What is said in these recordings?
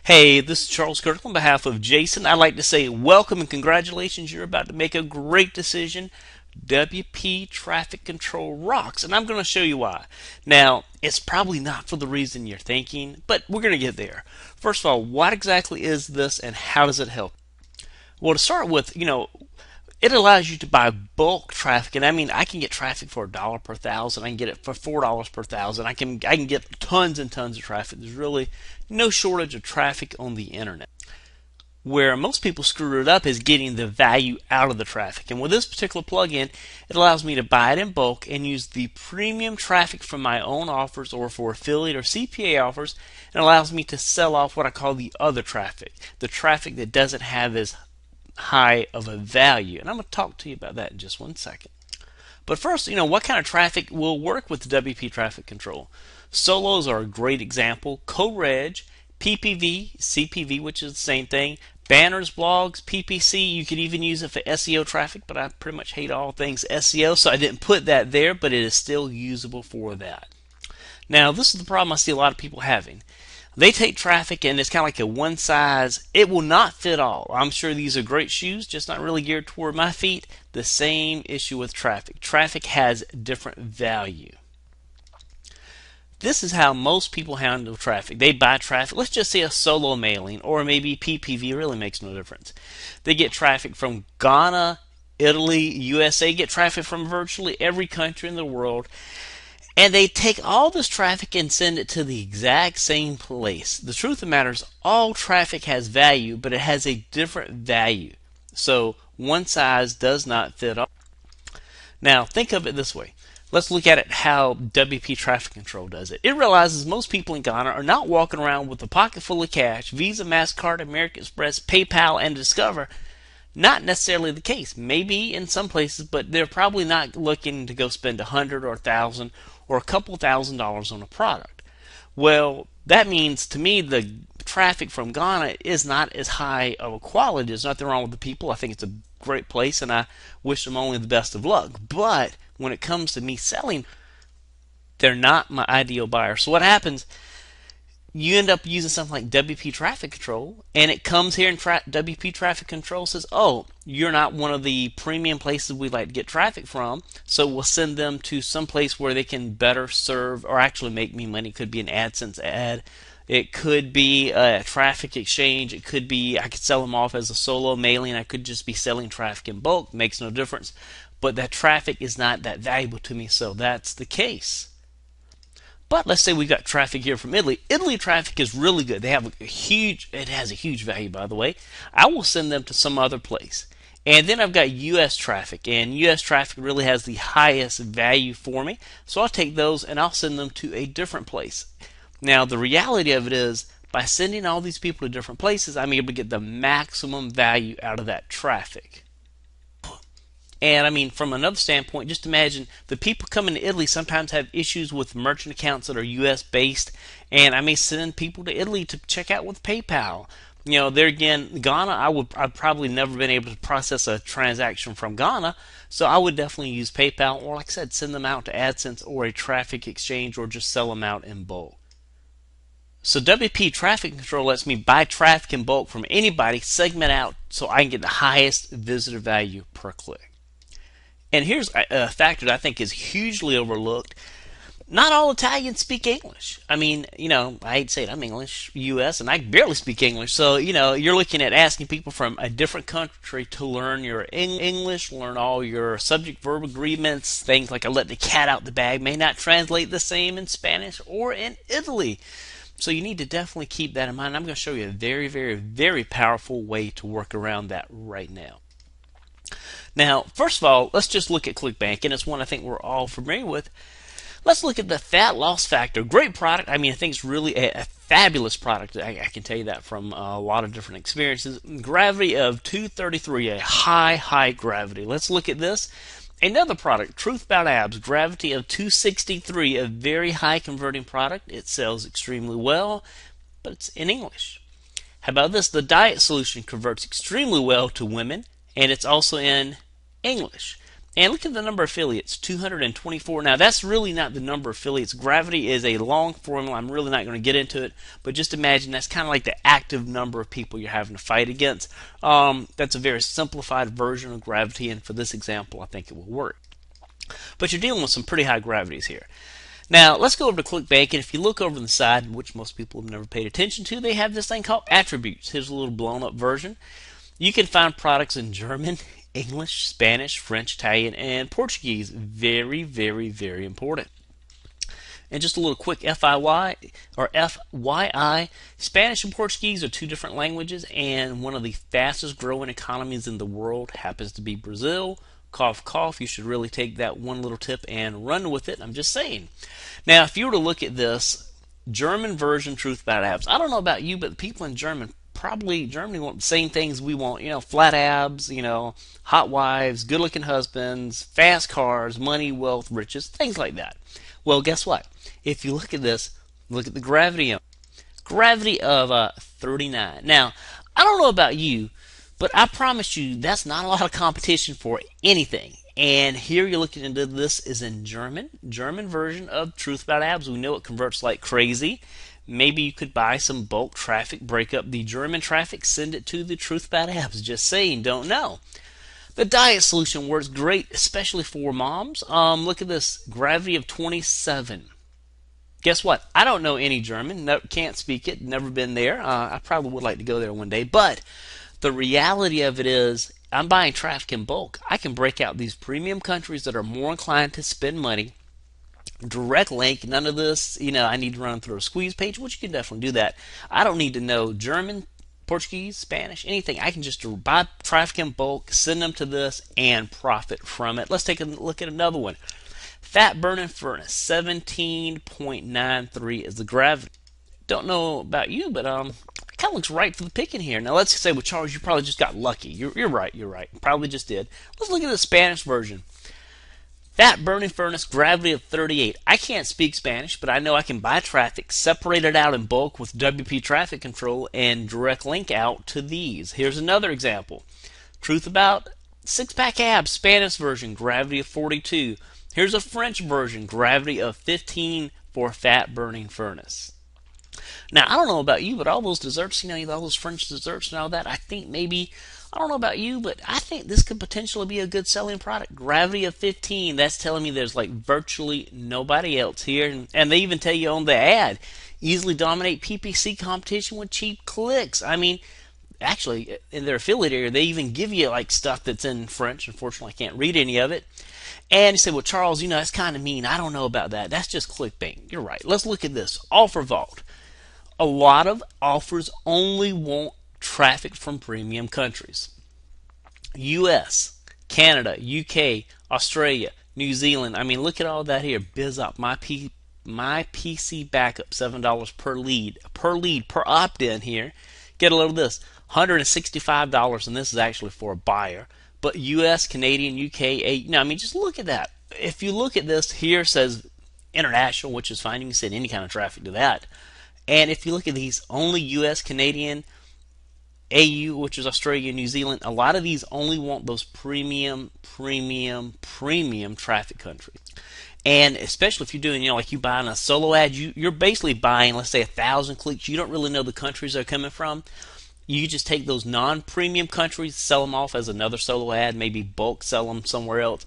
Hey, this is Charles Kirk on behalf of Jason. I'd like to say welcome and congratulations. You're about to make a great decision. WP Traffic Control rocks, and I'm going to show you why. Now, it's probably not for the reason you're thinking, but we're going to get there. First of all, what exactly is this and how does it help? Well, to start with, it allows you to buy bulk traffic, and I mean I can get traffic for $1 per thousand. I can get it for $4 per thousand. I can get tons and tons of traffic. There's really no shortage of traffic on the internet. Where most people screw it up is getting the value out of the traffic. And with this particular plugin, it allows me to buy it in bulk and use the premium traffic from my own offers or for affiliate or CPA offers, and allows me to sell off what I call the other traffic, the traffic that doesn't have as high of a value. And I'm going to talk to you about that in just one second. But first, what kind of traffic will work with the WP Traffic Control? Solos are a great example. Co-reg, PPV, CPV, which is the same thing. Banners, blogs, PPC, you could even use it for SEO traffic, but I pretty much hate all things SEO, so I didn't put that there, but it is still usable for that. Now, this is the problem I see a lot of people having. They take traffic and it's kind of like a one size, it will not fit all. I'm sure these are great shoes, just not really geared toward my feet. The same issue with traffic. Traffic has different value. This is how most people handle traffic. They buy traffic. Let's just say a solo mailing or maybe PPV, really makes no difference. They get traffic from Ghana, Italy, USA, get traffic from virtually every country in the world. And they take all this traffic and send it to the exact same place. The truth of the matter is all traffic has value, but it has a different value. So one size does not fit all. Now think of it this way. Let's look at it how WP Traffic Control does it. It realizes most people in Ghana are not walking around with a pocket full of cash. Visa, MasterCard, American Express, PayPal, and Discover. Not necessarily the case. Maybe in some places, but they're probably not looking to go spend $100 or $1,000 or a couple $1,000s on a product. Well, that means to me the traffic from Ghana is not as high of a quality. There's nothing wrong with the people. I think it's a great place and I wish them only the best of luck. But when it comes to me selling, they're not my ideal buyer. So what happens? You end up using something like WP Traffic Control, and it comes here and WP Traffic Control says, oh, you're not one of the premium places we like to get traffic from, so we'll send them to some place where they can better serve or actually make me money. It could be an AdSense ad. It could be a traffic exchange. It could be I could sell them off as a solo mailing. I could just be selling traffic in bulk. Makes no difference. But that traffic is not that valuable to me, so that's the case. But let's say we got traffic here from Italy. Italy traffic is really good. They have it has a huge value, by the way. I will send them to some other place. And then I've got US traffic, and US traffic really has the highest value for me. So I'll take those and I'll send them to a different place. Now, the reality of it is, by sending all these people to different places, I'm able to get the maximum value out of that traffic. And I mean, from another standpoint, just imagine the people coming to Italy sometimes have issues with merchant accounts that are US based, and I may send people to Italy to check out with PayPal. There again, Ghana, I've probably never been able to process a transaction from Ghana, so I would definitely use PayPal, or like I said, send them out to AdSense or a traffic exchange, or just sell them out in bulk. So WP Traffic Control lets me buy traffic in bulk from anybody, segment out, so I can get the highest visitor value per click. And here's a factor that I think is hugely overlooked. Not all Italians speak English. I mean, I hate to say it, I'm English, US, and I barely speak English. So, you're looking at asking people from a different country to learn your English, learn all your subject-verb agreements, things like I let the cat out the bag may not translate the same in Spanish or in Italy. So you need to definitely keep that in mind. I'm going to show you a very, very, very powerful way to work around that right now. Now, first of all, let's just look at ClickBank, and it's one I think we're all familiar with. Let's look at the fat loss factor. Great product. I mean, I think it's really a fabulous product. I can tell you that from a lot of different experiences. Gravity of 233, a high gravity. Let's look at this. Another product, Truth About Abs, gravity of 263, a very high converting product. It sells extremely well, but it's in English. How about this? The Diet Solution converts extremely well to women, and it's also in English. And look at the number of affiliates, 224. Now, that's really not the number of affiliates. Gravity is a long formula. I'm really not going to get into it, but just imagine that's kind of like the active number of people you're having to fight against. That's a very simplified version of gravity, and for this example, I think it will work. But you're dealing with some pretty high gravities here. Now, let's go over to ClickBank, and if you look over on the side, which most people have never paid attention to, they have this thing called attributes. Here's a little blown up version. You can find products in German, English, Spanish, French, Italian, and Portuguese. Very, very, very important. And just a little quick FYI, or FYI, Spanish and Portuguese are two different languages, and one of the fastest growing economies in the world happens to be Brazil. Cough, cough. You should really take that one little tip and run with it. I'm just saying. Now, if you were to look at this German version Truth About Abs, I don't know about you, but the people in Germany want the same things we want. Flat abs, hot wives, good-looking husbands, fast cars, money, wealth, riches, things like that. Well, guess what? If you look at this, look at the gravity of 39. Now, I don't know about you, but I promise you that's not a lot of competition for anything. And here you're looking into this is in German version of Truth About Abs. We know it converts like crazy. Maybe you could buy some bulk traffic, break up the German traffic, send it to the Truth About Abs. Just saying, don't know. The diet solution works great, especially for moms. Look at this, gravity of 27. Guess what? I don't know any German, can't speak it, never been there. I probably would like to go there one day, but the reality of it is I'm buying traffic in bulk. I can break out these premium countries that are more inclined to spend money. Direct link, none of this, I need to run through a squeeze page, which you can definitely do that. I don't need to know German, Portuguese, Spanish, anything. I can just buy traffic in bulk, send them to this, and profit from it. Let's take a look at another one. Fat burning furnace, 17.93 is the gravity. Don't know about you, but it kind of looks right for the picking here. Now let's say, well, Charles, you probably just got lucky. You're right. Probably just did. Let's look at the Spanish version. Fat burning furnace, gravity of 38. I can't speak Spanish, but I know I can buy traffic, separate it out in bulk with WP Traffic Control, and direct link out to these. Here's another example. Truth About Six-Pack Abs, Spanish version, gravity of 42. Here's a French version, gravity of 15 for fat burning furnace. Now, I don't know about you, but all those desserts, all those French desserts and all that, I think maybe, I don't know about you, but I think this could potentially be a good selling product. Gravity of 15, that's telling me there's like virtually nobody else here. And they even tell you on the ad, easily dominate PPC competition with cheap clicks. I mean, actually, in their affiliate area, they even give you like stuff that's in French. Unfortunately, I can't read any of it. And you say, well, Charles, that's kind of mean. I don't know about that. That's just clickbait. You're right. Let's look at this. Offer Vault. A lot of offers only want traffic from premium countries. US, Canada, UK, Australia, New Zealand. I mean, look at all that here. BizOp, my PC backup, $7 per lead, per opt-in here. Get a load of this, $165, and this is actually for a buyer. But US, Canadian, UK, just look at that. If you look at this here, it says international, which is fine. You can send any kind of traffic to that. And if you look at these, only US, Canadian, AU, which is Australia, New Zealand, a lot of these only want those premium traffic countries. And especially if you're doing, like you buying a solo ad, you're basically buying, let's say, 1,000 clicks. You don't really know the countries they're coming from. You just take those non-premium countries, sell them off as another solo ad, maybe bulk sell them somewhere else.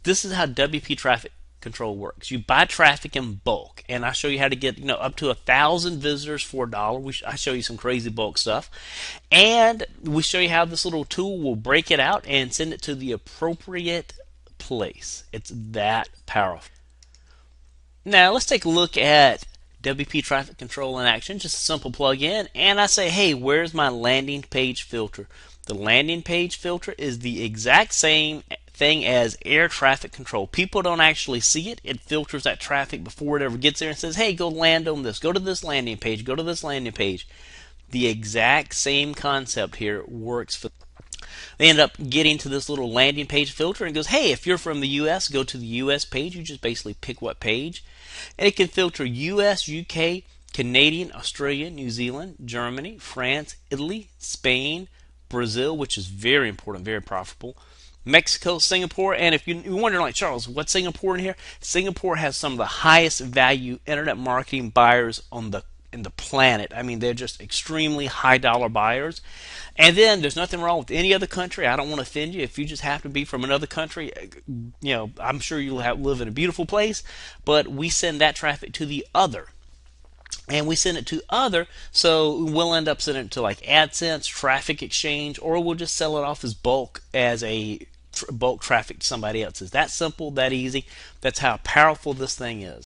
This is how WP Traffic Control works. You buy traffic in bulk, and I show you how to get up to 1,000 visitors for $1. I show you some crazy bulk stuff, and we show you how this little tool will break it out and send it to the appropriate place. It's that powerful. Now let's take a look at WP Traffic Control in action. Just a simple plug-in, and I say, hey, where's my landing page filter? The landing page filter is the exact same thing as air traffic control. People don't actually see it. It filters that traffic before it ever gets there and says, hey, go land on this. Go to this landing page. Go to this landing page. The exact same concept here works for. They end up getting to this little landing page filter and goes, hey, if you're from the US, go to the US page. You just basically pick what page. And it can filter US, UK, Canadian, Australia, New Zealand, Germany, France, Italy, Spain, Brazil, which is very important, very profitable, Mexico, Singapore, and if you're wondering, like, Charles, what's Singapore in here? Singapore has some of the highest value internet marketing buyers on the in the planet. I mean, they're just extremely high dollar buyers. And then there's nothing wrong with any other country. I don't want to offend you if you just happen to be from another country. I'm sure you'll live in a beautiful place, but we send that traffic to the other. And we send it to other, so we'll end up sending it to like AdSense, Traffic Exchange, or we'll just sell it off as bulk as a bulk traffic to somebody else. It's that simple, that easy. That's how powerful this thing is.